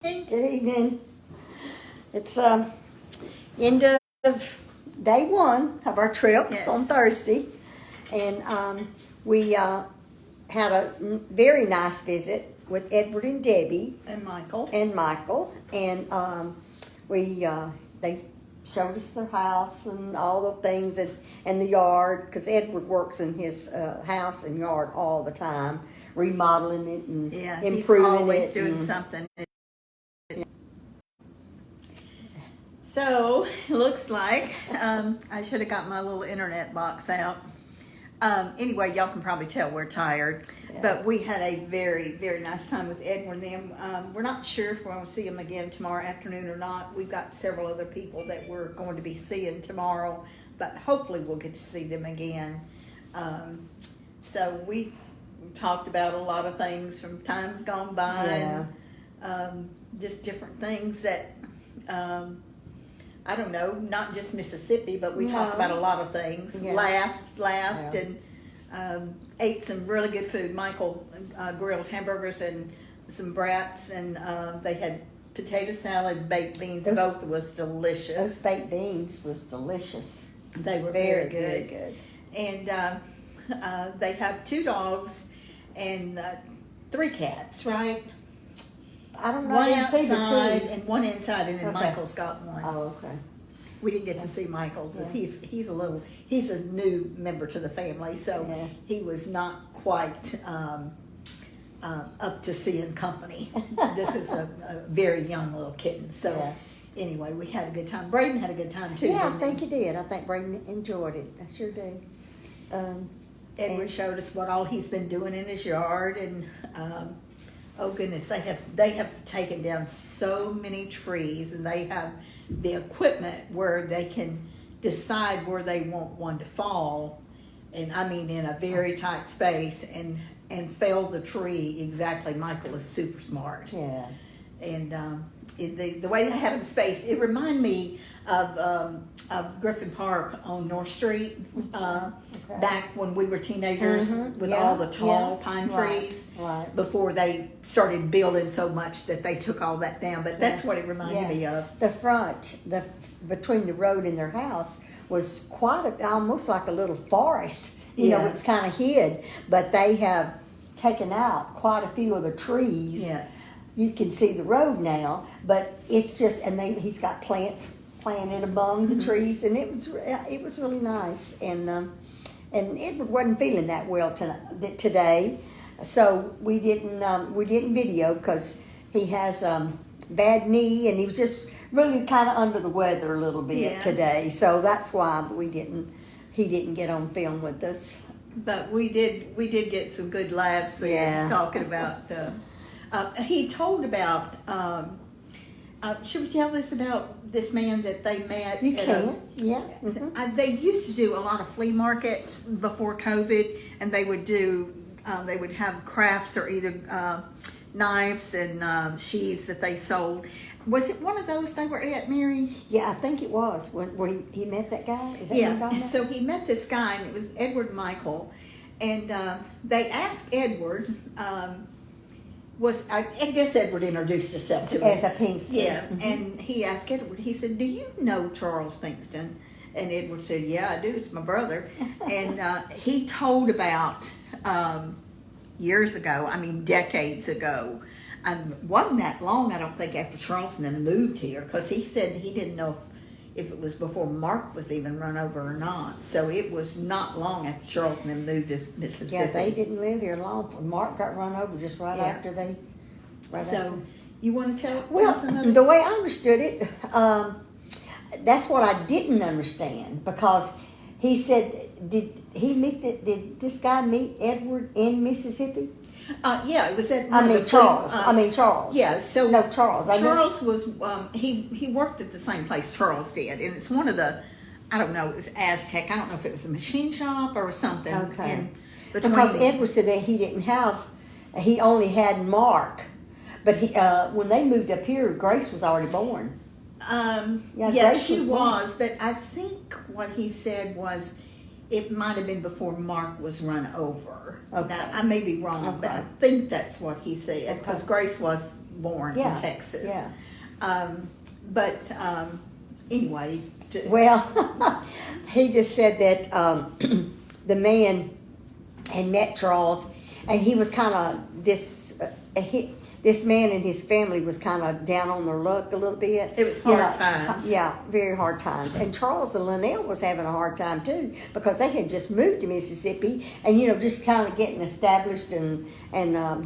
Good evening. It's end of day one of our trip Yes. on Thursday, and we had a very nice visit with Edward and Debbie And Michael. and they showed us their house and all the things and the yard, because Edward works in his house and yard all the time, remodeling it and Yeah, improving he's always it. doing and- something. So, it looks like I should have got my little internet box out. Anyway, y'all can probably tell we're tired. Yeah. But we had a very, very nice time with Edward and them. We're not sure if we're going to see them again tomorrow afternoon or not. We've got several other people that we're going to be seeing tomorrow. But hopefully we'll get to see them again. So we talked about a lot of things from times gone by. Yeah. And just different things that... I don't know, not just Mississippi, but we talked about a lot of things. Yeah. Laughed, Yeah. and ate some really good food. Michael grilled hamburgers and some brats, and they had potato salad, baked beans. Both was delicious. Those baked beans was delicious. They were Very, very good. very good. And they have 2 dogs and 3 cats, right? I don't know. One I didn't see the outside two. and one inside, and then Okay. Michael's got one. Oh, okay. We didn't get to see Michael's. Yeah. He's a new member to the family, so Yeah. he was not quite up to seeing company. This is a very young little kitten. So Yeah. anyway, we had a good time. Braden had a good time too. Yeah, I didn't think he? you did. I think Braden enjoyed it. I sure did. Edward showed us what all he's been doing in his yard, and oh goodness, they have taken down so many trees, and they have the equipment where they can decide where they want one to fall, and I mean in a very tight space, and fell the tree exactly. Michael is super smart, Yeah. and the way they had them spaced, it reminded me of Griffin Park on North Street, Okay. back when we were teenagers with Yeah, all the tall yeah. pine Right, trees. right. Before they started building so much that they took all that down, but that's what it reminded me of. The front, between the road and their house was almost like a little forest. You know, Yeah. it was kind of hid, but they have taken out quite a few of the trees. Yeah. You can see the road now, but it's just, and he's got plants planted among the trees, and it was really nice. And Edward wasn't feeling that well today, so we didn't video because he has bad knee, and he was just really kind of under the weather a little bit Yeah. today. So that's why he didn't get on film with us. But we did get some good laughs Yeah. talking about. He told about. Should we tell this about this man that they met? You at can, yeah. Mhm. They used to do a lot of flea markets before COVID, and they would do. They would have crafts or either knives and sheaths that they sold. Was it one of those they were at, Mary? Yeah, I think it was where he met that guy. Is that what you're talking Yeah. about? So he met this guy, and it was Edward and Michael, and they asked Edward. I guess Edward introduced himself to him. As a Pinkston. Yeah, and he asked Edward, he said, "Do you know Charles Pinkston?" And Edward said, "Yeah, I do. It's my brother." And he told about years ago, I mean decades ago, wasn't that long, I don't think, after Charleston had moved here, because he said he didn't know if it was before Mark was even run over or not. So it was not long after Charleston had moved to Mississippi. Yeah, they didn't live here long. Mark got run over just right Yeah. after they. So you want to tell Well, some of it? the way I understood it, that's what I didn't understand, because he said, did this guy meet Edward in Mississippi? Yeah, it was at I mean Charles. Charles. Yeah, so No, Charles. I know. Charles was he worked at the same place Charles did, and it's one of the, I don't know, it was Aztec. I don't know if it was a machine shop or something. Okay. Between, Because Edward said that he only had Mark, but when they moved up here, Grace was already born. yeah, Grace she was born. was, but I think what he said was it might have been before Mark was run over. Okay. Now, I may be wrong, but I Okay. think that's what he said, because Okay. Grace was born Yeah, in Texas. yeah. But anyway. Well, he just said that the man had met Charles, and he was kind of this man and his family was kind of down on their luck a little bit. It was hard times. Yeah, very hard times. And Charles and Linnell was having a hard time too because they had just moved to Mississippi and just kind of getting established and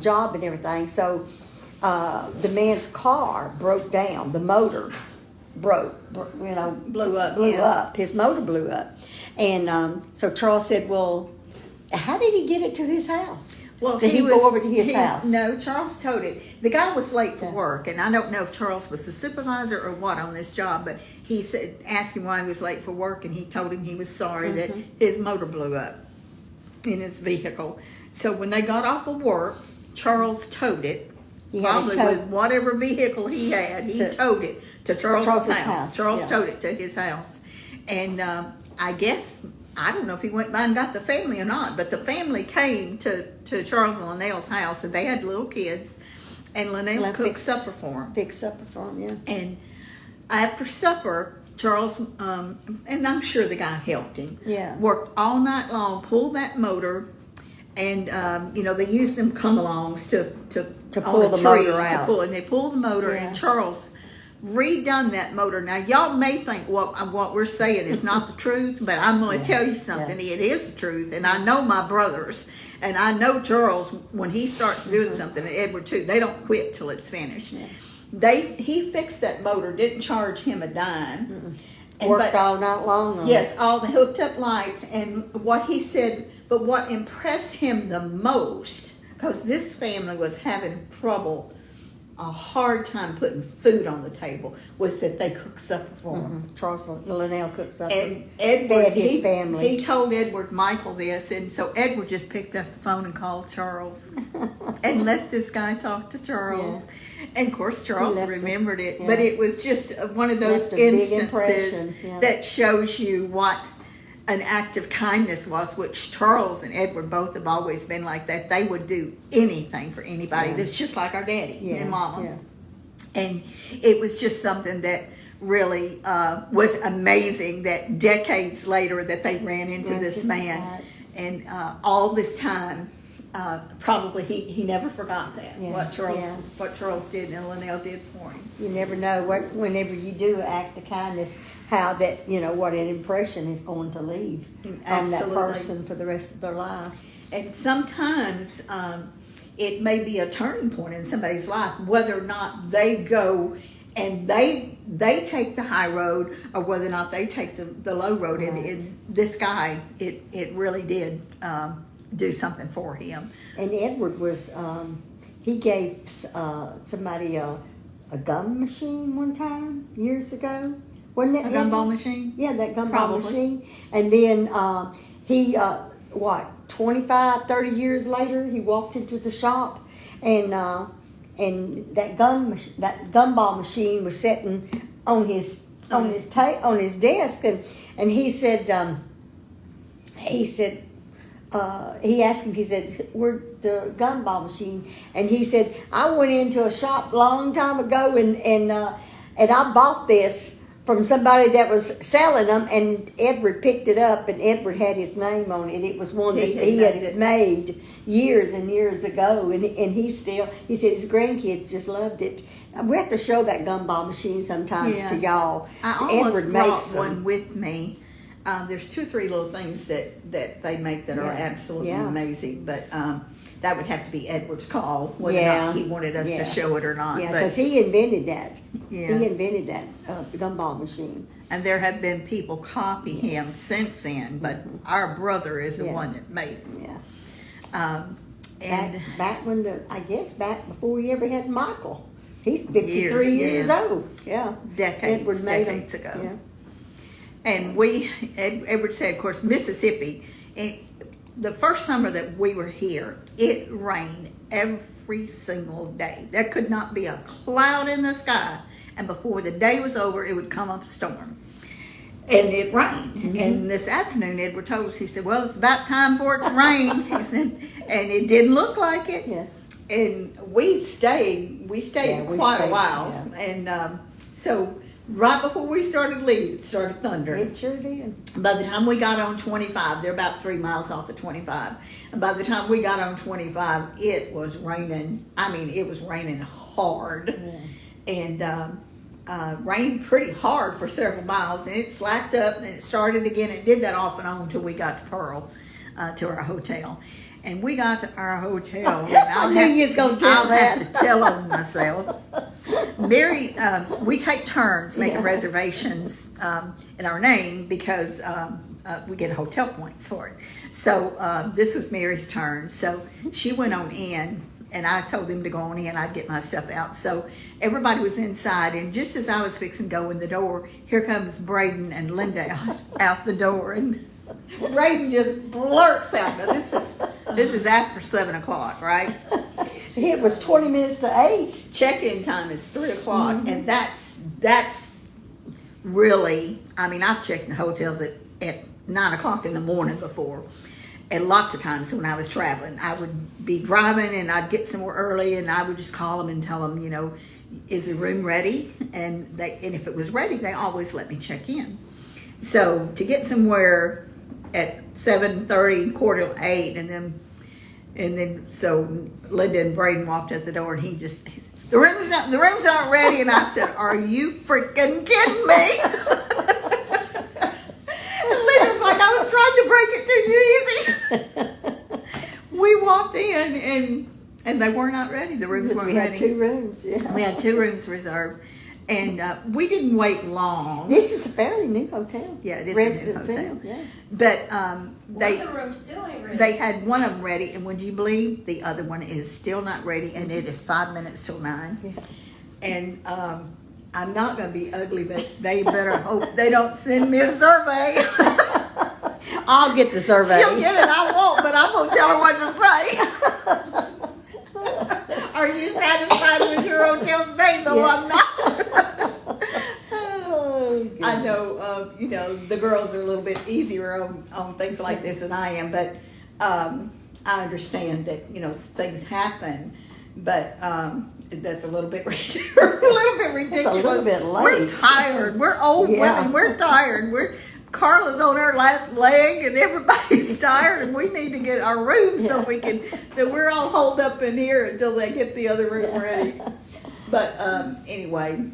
job and everything. So the man's car broke down. The motor blew up. Up. His motor blew up, and so Charles said, "Well, how did he get it to his house?" Well, did he go over to his house? No, Charles towed it. The guy was late for work, and I don't know if Charles was the supervisor or what on this job, but he said, asked him why he was late for work, and he told him he was sorry that his motor blew up in his vehicle. So when they got off of work, Charles towed it, probably with whatever vehicle he had. He towed it to Charles's house. Charles towed it to his house, and I guess. I don't know if he went by and got the family or not, but the family came to Charles and Linnell's house, and they had little kids, and Linnell cooked supper for them. Big supper for them, yeah. And after supper, Charles, and I'm sure the guy helped him, worked all night long, pulled that motor, and, they used them come-alongs to pull the motor out. And they pulled the motor, and Charles redone that motor. Now, y'all may think what we're saying is not the truth, but I'm going to tell you something. It is the truth, and I know my brothers, and I know Charles, when he starts doing something, and Edward too, they don't quit till it's finished. He fixed that motor, didn't charge him a dime. Worked all night long on it. All the hooked up lights, and what he said, but what impressed him the most, because this family was having a hard time putting food on the table, was that they cooked supper for him. Charles and Linnell cooked supper. And Edward, his family. He told Edward Michael this, and so Edward just picked up the phone and called Charles and let this guy talk to Charles. And of course, Charles remembered it, but it was just one of those instances that shows you what an act of kindness was, which Charles and Edward both have always been like that. They would do anything for anybody. That's just like our daddy and mama. And it was just something that really was amazing that decades later that they ran into this man. And all this time, probably he never forgot that, what Charles did and Linnell did for him. You never know whenever you do an act of kindness, how that, what an impression is going to leave on that person for the rest of their life. And sometimes it may be a turning point in somebody's life, whether or not they go and they take the high road or whether or not they take the low road. Right. And this guy, it really did do something for him. And Edward was, he gave somebody a gum machine one time, years ago. Wasn't it? A gumball machine? Yeah, that gumball machine. And then he, 25, 30 years later, he walked into the shop and that gumball machine was sitting on his desk, and he said he asked him, he said, "Where's the gumball machine?" And he said, "I went into a shop a long time ago and I bought this from somebody that was selling them," and Edward picked it up, and Edward had his name on it. It was one that he had made years and years ago, and he said his grandkids just loved it. We have to show that gumball machine sometimes to y'all. Edward makes one with me. There's 2 or 3 little things that they make that are absolutely amazing, but that would have to be Edward's call, whether or not he wanted us to show it or not. Yeah, because he invented that. Yeah. He invented that gumball machine. And there have been people copy him since then, but our brother is the one that made it. Yeah. And back before we ever had Michael. He's 53 years old. Yeah. Decades ago. Yeah. And Edward said, of course, Mississippi, the first summer that we were here, it rained every single day. There could not be a cloud in the sky. And before the day was over, it would come up a storm. And it rained. Mm-hmm. And this afternoon, Edward told us, he said, "Well, it's about time for it to rain." He said, and it didn't look like it. Yeah. and we stayed Yeah, we quite a stayed, while. yeah. And so right before we started leaving, it started thundering. It sure did. By the time we got on 25, they're about 3 miles off of 25. And by the time we got on 25, it was raining. I mean, it was raining hard. And rained pretty hard for several miles. And it slacked up and it started again. It did that off and on until we got to Pearl, to our hotel. And we got to our hotel. And I knew you was gonna tell I'll have that. to tell on myself. Mary, we take turns making reservations in our name because we get hotel points for it. So this was Mary's turn. So she went on in, and I told them to go on in. I'd get my stuff out. So everybody was inside, and just as I was fixing to go in the door, here comes Braden and Linda out the door, and Braden just blurts out. Now this is after 7 o'clock, right? It was 20 minutes to 8. Check-in time is 3 o'clock, and that's really. I mean, I've checked in hotels at 9 o'clock in the morning before, and lots of times when I was traveling, I would be driving and I'd get somewhere early, and I would just call them and tell them, you know, is the room ready? And if it was ready, they always let me check in. So to get somewhere at 7:30, 7:45, and then so Linda and Braden walked out the door, and he said, the rooms aren't ready. And I said, are you freaking kidding me? And Linda was like, I was trying to break it to you easy. We walked in and they were not ready. The rooms Because weren't we ready. had 2 rooms, yeah. We had 2 rooms reserved, and we didn't wait long. This is a fairly new hotel. Yeah, it is Residence a new hotel. Inn, yeah. But One of the rooms still ain't ready. they had one of them ready, and would you believe the other one is still not ready, and it is 5 minutes till 9. Yeah. And I'm not going to be ugly, but they better hope they don't send me a survey. I'll get the survey. She'll get it, I won't, but I'm going to tell her what to say. Are you satisfied with your hotel stay? No, Yeah. I'm not. Oh, I know, you know, the girls are a little bit easier on things like this than I am, but I understand that, you know, things happen, but that's a little bit ridiculous. It's a little bit We're late. tired. We're old Yeah. women. We're tired. Carla's on her last leg, and everybody's tired, and we need to get our room so we can. So we're all holed up in here until they get the other room ready. But anyway,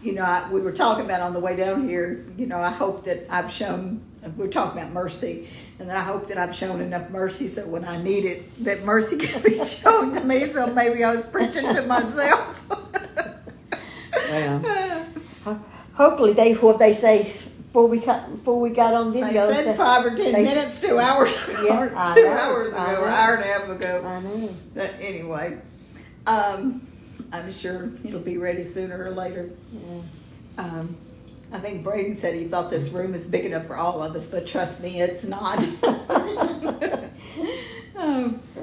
you know, we were talking about on the way down here. You know, I hope that I've shown. We're talking about mercy, and then I hope that I've shown enough mercy so when I need it, that mercy can be shown to me. So maybe I was preaching to myself. Well, hopefully what they say before we got on They video. said 5 or 10 they- minutes, 2 hours ago, Yeah, or I 2 know, hours ago, I or know. an hour and a half ago. I know. But anyway, I'm sure it'll be ready sooner or later. Yeah. I think Braden said he thought this room is big enough for all of us, but trust me, it's not.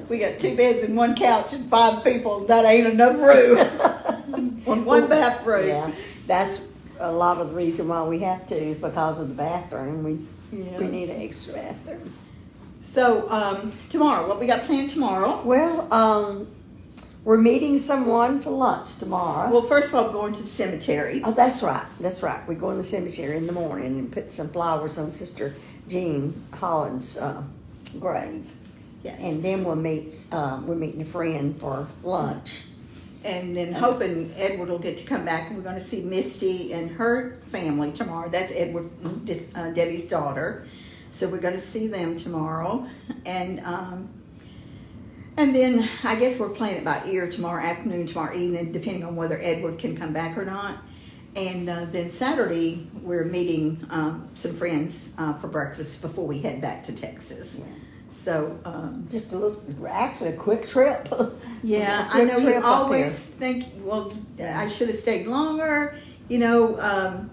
We got 2 beds and 1 couch and 5 people. That ain't enough room. One bathroom. Yeah, that's a lot of the reason why we have to is because of the bathroom. We need an extra bathroom. So tomorrow, what we got planned tomorrow? Well, we're meeting someone for lunch tomorrow. Well, first of all, we're going to the cemetery. Oh, that's right. That's right. We go in the cemetery in the morning and put some flowers on Sister Jean Holland's grave. Yes. And then we're meeting a friend for lunch. And then hoping Edward will get to come back, and we're going to see Misty and her family tomorrow. That's Edward's, Debbie's daughter. So we're going to see them tomorrow. And then I guess we're playing it by ear tomorrow afternoon, tomorrow evening, depending on whether Edward can come back or not. And then Saturday, we're meeting some friends for breakfast before we head back to Texas. Yeah. So, Just actually a quick trip. yeah, A I quick know we trip up always here. think, well, I should have stayed longer. You know,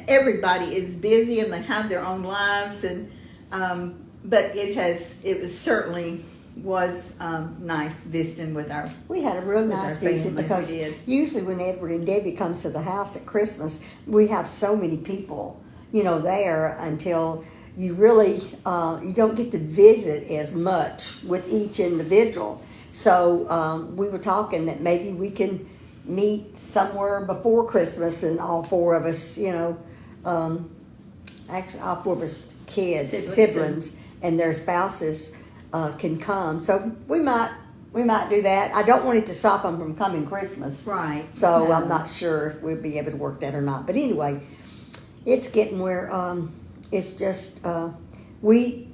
everybody is busy and they have their own lives, and but it certainly was nice visiting with our. We had a real With nice our visit family, because we did. usually when Edward and Debbie comes to the house at Christmas, we have so many people, you know, there until you really you don't get to visit as much with each individual. So we were talking that maybe we can meet somewhere before Christmas, and all four of us, actually all four of us kids, siblings and their spouses can come. So we might do that. I don't want it to stop them from coming Christmas. Right. So No. I'm not sure if we'll be able to work that or not. But anyway, it's getting where it's just we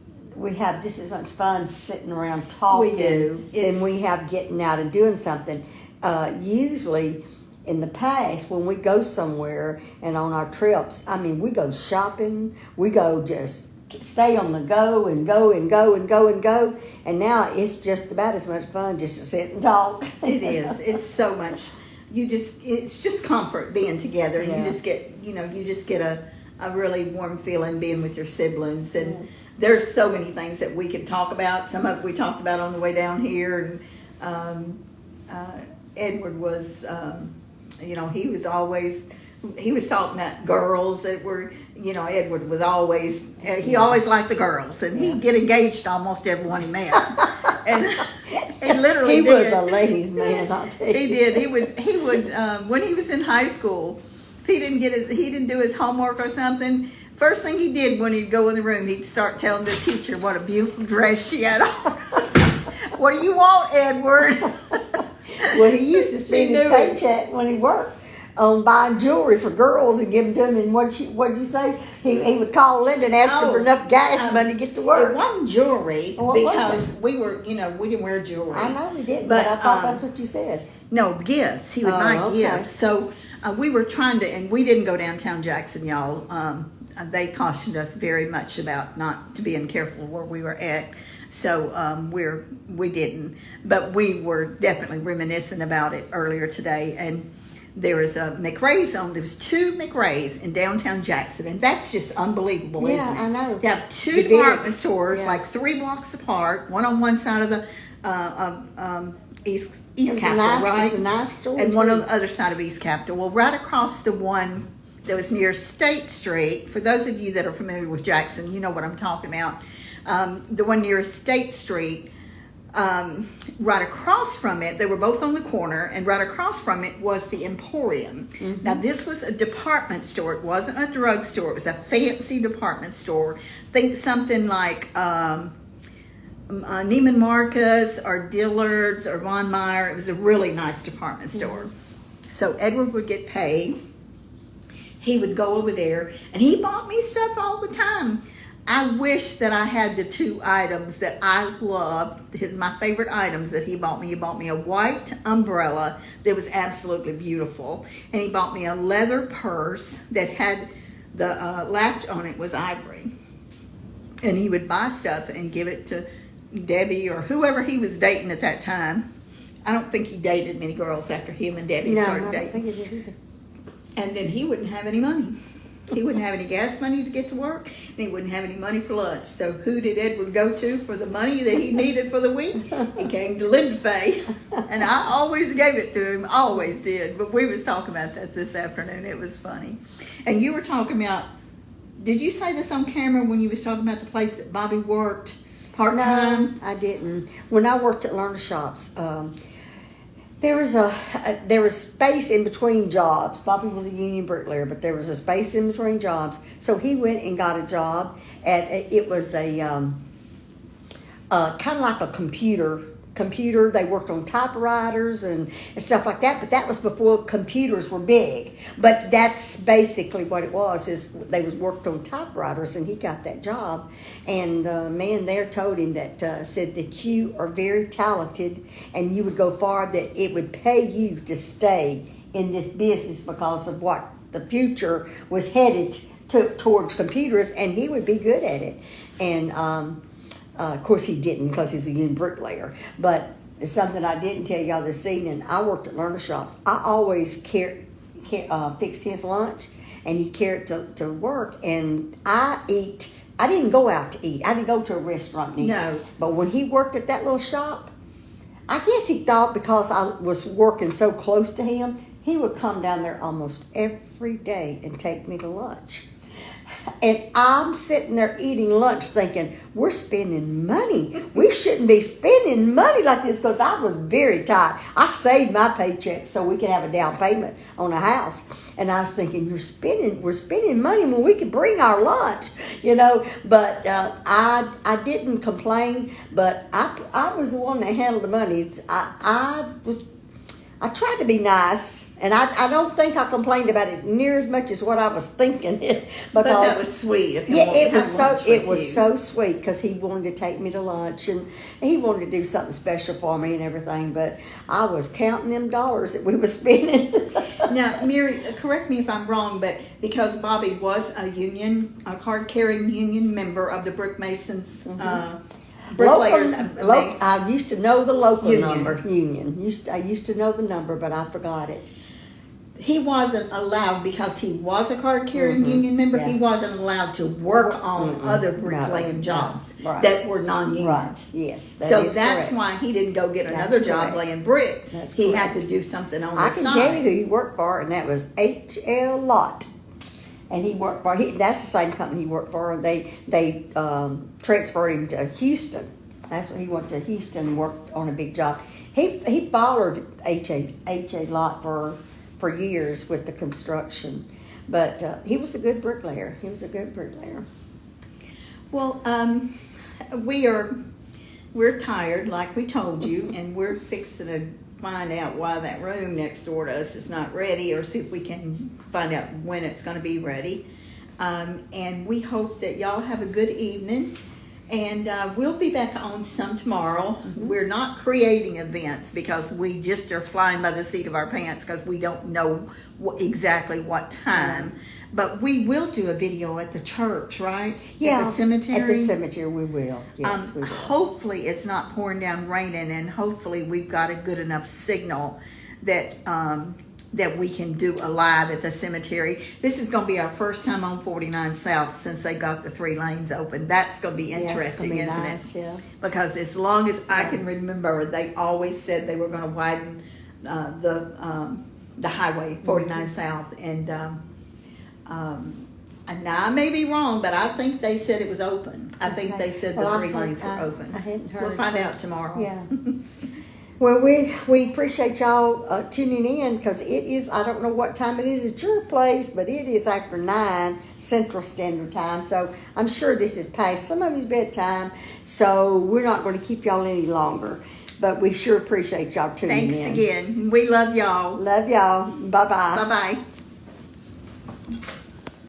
have just as much fun sitting around talking We do. than we have getting out and doing something. Usually in the past, when we go somewhere and on our trips, I mean, we go shopping, we go just stay on the go and go and go and go and go. And now it's just about as much fun just to sit and talk. It is. It's so much. It's just comfort being together. Yeah. You just get a really warm feeling being with your siblings. And there's so many things that we could talk about. Some of it we talked about on the way down here. And Edward was, he was talking about girls that were, Edward was always, he always liked the girls, and he'd get engaged to almost everyone he met. And he literally He did. was a ladies' man, I'll tell you. He did. He would when he was in high school, if he didn't do his homework or something, first thing he did when he'd go in the room, he'd start telling the teacher what a beautiful dress she had on. What do you want, Edward? Well, he used to spend his knew it. paycheck when he worked on buying jewelry for girls and giving to them. And what'd you say? He would call Linda and ask her for enough gas money to get to It work. wasn't jewelry What was because we were, we didn't wear jewelry. I know he didn't, but I thought that's what you said. No, gifts. He would buy okay. gifts. So we were trying to, and we didn't go downtown Jackson, y'all. They cautioned us very much about not to being careful where we were at. So we didn't, but we were definitely reminiscing about it earlier today. And there was a McRae's there was two McRae's in downtown Jackson, and that's just unbelievable, Yeah, isn't it? I know. They have two The big- department stores, yeah. like 3 blocks apart, one on one side of the East It was Capitol, right? It was a nice store, And one too. on the other side of East Capitol. Well, right across the one that was near State Street, for those of you that are familiar with Jackson, you know what I'm talking about. The one near State Street, right across from it, they were both on the corner, and right across from it was the Emporium. Mm-hmm. Now, this was a department store. It wasn't a drugstore. It was a fancy department store. Think something like Neiman Marcus or Dillard's or Von Meyer. It was a really nice department store. So Edward would get paid. He would go over there, and he bought me stuff all the time. I wish that I had the 2 items that I loved, my favorite items that he bought me. He bought me a white umbrella that was absolutely beautiful, and he bought me a leather purse that had the latch on it was ivory. And he would buy stuff and give it to Debbie or whoever he was dating at that time. I don't think he dated many girls after him and Debbie No, started I dating. don't think he did either. And then he wouldn't have any money. He wouldn't have any gas money to get to work, and he wouldn't have any money for lunch. So who did Edward go to for the money that he needed for the week? He came to Linda Faye, and I always gave it to him, always did. But we was talking about that this afternoon. It was funny. And you were talking about, did you say this on camera when you was talking about the place that Bobby worked part-time? No, I didn't. When I worked at Learner Shops, there was space in between jobs. Bobby was a union bricklayer, but there was a space in between jobs. So he went and got a job at, it was a kind of like a computer. They worked on typewriters and stuff like that, but that was before computers were big. But that's basically what it was, is they was worked on typewriters, and he got that job. And the man there told him that, said that you are very talented and you would go far, that it would pay you to stay in this business because of what the future was headed towards computers, and he would be good at it. And of course, he didn't, because he's a union bricklayer. But it's something I didn't tell y'all this evening. I worked at Learner Shops. I always fixed his lunch, and he'd carry it to work. And I didn't go out to eat. I didn't go to a restaurant and eat. No. But when he worked at that little shop, I guess he thought because I was working so close to him, he would come down there almost every day and take me to lunch. And I'm sitting there eating lunch thinking, we're spending money. We shouldn't be spending money like this because I was very tight. I saved my paycheck so we could have a down payment on a house. And I was thinking, we're spending money when we could bring our lunch, you know. But I didn't complain, but I was the one that handled the money. I tried to be nice, and I don't think I complained about it near as much as what I was thinking. Because But that was sweet. If you yeah, wanted it to was have lunch with was you. so sweet because he wanted to take me to lunch and he wanted to do something special for me and everything. But I was counting them dollars that we were spending. Now, Mary, correct me if I'm wrong, but because Bobby was a card-carrying union member of the Brick Masons, bricklayers. I used to know the local Union. number, Union. I used to know the number, but I forgot it. He wasn't allowed because he was a card-carrying union member. Yeah. He wasn't allowed to work on other bricklaying No, jobs right. that were non-union. Right, yes. That So is that's correct. why he didn't go get another That's job correct. laying brick. That's he correct. had to do something on I the can side. tell you who he worked for, and that was H.L. Lott. And he worked for, that's the same company he worked for, and they transferred him to Houston. That's when he went to Houston and worked on a big job. He followed H.A. Lott for years with the construction. But he was a good bricklayer. Well, we're tired, like we told you, and we're fixing to find out why that room next door to us is not ready, or see if we can find out when it's going to be ready. And we hope that y'all have a good evening. And we'll be back on some tomorrow. We're not creating events because we just are flying by the seat of our pants because we don't know exactly what time. But we will do a video at the church, right? Yeah, At the cemetery. At the cemetery we will. Yes, we will. Hopefully it's not pouring down raining, and hopefully we've got a good enough signal that that we can do a live at the cemetery. This is going to be our first time on 49 South since they got the 3 lanes open. That's going to be Yeah, it's interesting, gonna be isn't nice, it? yeah. Because as long as I can remember, they always said they were going to widen the highway 49 South, and now I may be wrong, but I think they said it was open. I think they said the Well, 3 lanes were open. I hadn't heard. We'll find so- out tomorrow. Yeah. Well, we appreciate y'all tuning in because it is, I don't know what time it is at your place, but it is after 9 Central Standard Time. So I'm sure this is past some of his bedtime. So we're not going to keep y'all any longer. But we sure appreciate y'all tuning in. Thanks again. We love y'all. Love y'all. Bye-bye. Bye-bye.